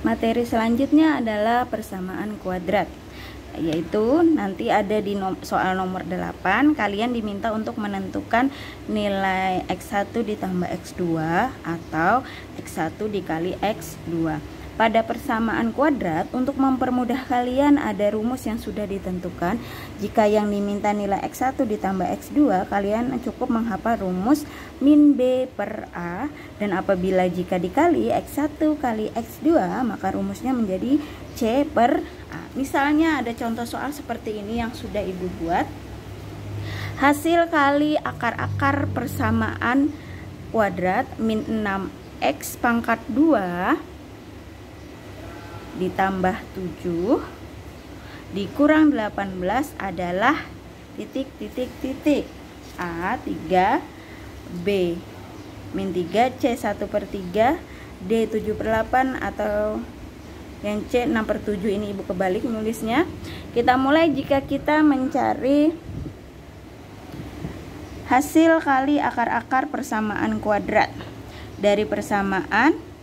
Materi selanjutnya adalah persamaan kuadrat, yaitu nanti ada di soal nomor 8, kalian diminta untuk menentukan nilai X1 ditambah X2 atau X1 dikali X2. Pada persamaan kuadrat, untuk mempermudah kalian ada rumus yang sudah ditentukan. Jika yang diminta nilai X1 ditambah X2, kalian cukup menghafal rumus min B per A, dan apabila jika dikali X1 kali X2, maka rumusnya menjadi C per A. Misalnya ada contoh soal seperti ini yang sudah ibu buat. Hasil kali akar-akar persamaan kuadrat min 6X pangkat 2 ditambah 7 dikurang 18 adalah titik A 3, B min 3, C 1/3, D 7/8, atau yang C 6/7. Ini ibu kebalik nulisnya. Kita mulai jika kita mencari hasil kali akar-akar persamaan kuadrat. Dari persamaan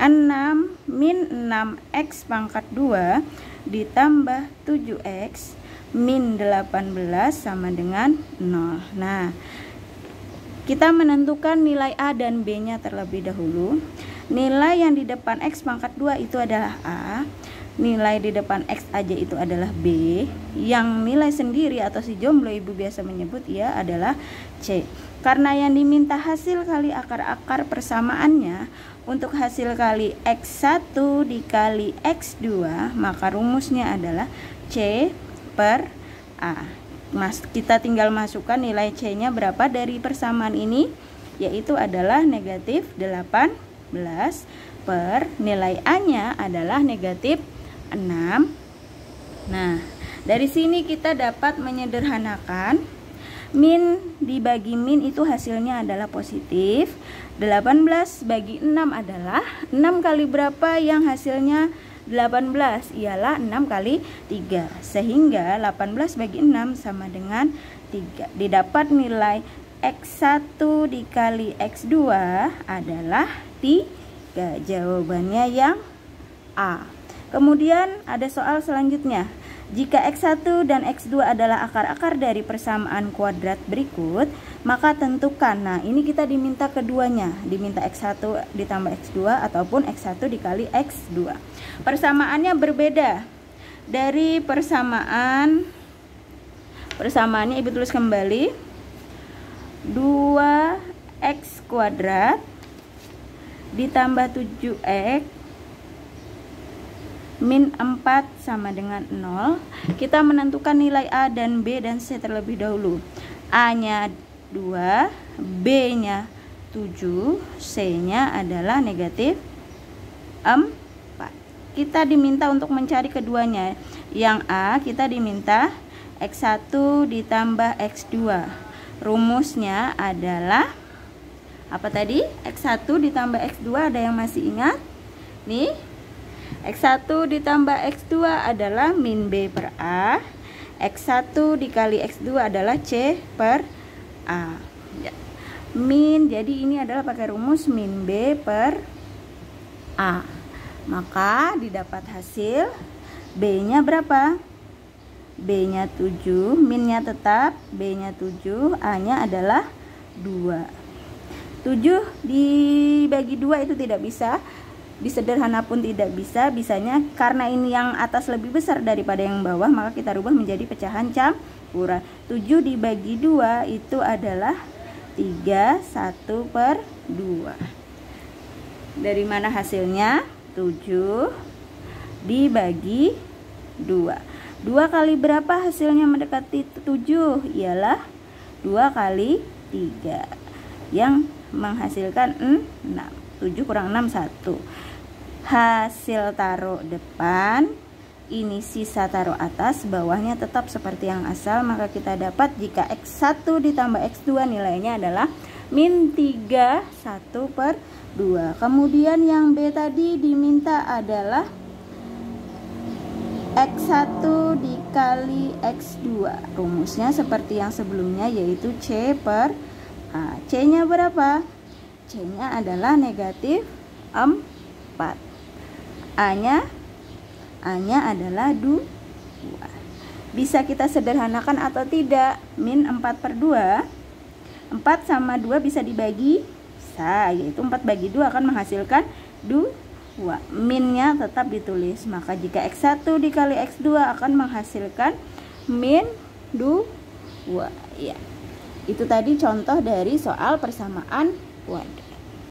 6 min 6X pangkat 2 ditambah 7X min 18 sama dengan 0. Nah, kita menentukan nilai A dan B nya terlebih dahulu. Nilai yang di depan X pangkat 2 itu adalah A, nilai di depan X aja itu adalah B, yang nilai sendiri atau si jomblo ibu biasa menyebut ya adalah C. Karena yang diminta hasil kali akar-akar persamaannya untuk hasil kali X1 dikali X2, maka rumusnya adalah C per A. Kita tinggal masukkan nilai C nya berapa dari persamaan ini, yaitu adalah negatif 18 per nilai A nya adalah negatif 6. Nah, dari sini kita dapat menyederhanakan min dibagi min itu hasilnya adalah positif. 18 bagi 6 adalah 6 kali berapa yang hasilnya 18? Ialah 6 kali 3. Sehingga 18 bagi 6 sama dengan 3. Didapat nilai X1 dikali X2 adalah 3. Jawabannya yang A. Kemudian ada soal selanjutnya. Jika X1 dan X2 adalah akar-akar dari persamaan kuadrat berikut, maka tentukan. Nah, ini kita diminta keduanya, diminta X1 ditambah X2 ataupun X1 dikali X2. Persamaannya berbeda. Dari persamaannya ibu tulis kembali. 2X kuadrat ditambah 7X min 4 sama dengan 0. Kita menentukan nilai A dan B dan C terlebih dahulu. A nya 2, B nya 7, C nya adalah negatif 4. Kita diminta untuk mencari keduanya. Yang A kita diminta X1 ditambah X2. Rumusnya adalah apa tadi? X1 ditambah X2, ada yang masih ingat? Nih, X1 ditambah X2 adalah min B per A. X1 dikali X2 adalah C per A. Min, jadi ini adalah pakai rumus min B per A. Maka didapat hasil B nya berapa? B nya 7, min nya tetap, B nya 7, A nya adalah 2. 7 dibagi 2 itu tidak bisa. Disederhana pun tidak bisa. Bisanya karena ini yang atas lebih besar daripada yang bawah, maka kita rubah menjadi pecahan campuran. 7 dibagi 2 itu adalah 3, 1/2. Dari mana hasilnya? 7 dibagi 2. 2 kali berapa hasilnya mendekati 7? Ialah 2 kali 3 yang menghasilkan 6. 7 kurang 6, 1. Hasil taruh depan, ini sisa taruh atas, bawahnya tetap seperti yang asal. Maka kita dapat jika X1 ditambah X2 nilainya adalah min 3, 1/2. Kemudian yang B tadi diminta adalah X1 dikali X2. Rumusnya seperti yang sebelumnya, yaitu C per A. C nya berapa? C nya adalah negatif 4. A-nya adalah 2. Bisa kita sederhanakan atau tidak? Min 4/2. 4 sama 2 bisa dibagi? Bisa, yaitu 4 bagi 2 akan menghasilkan 2. Minnya tetap ditulis. Maka jika X1 dikali X2 akan menghasilkan min 2. Ya. Itu tadi contoh dari soal persamaan kuadrat.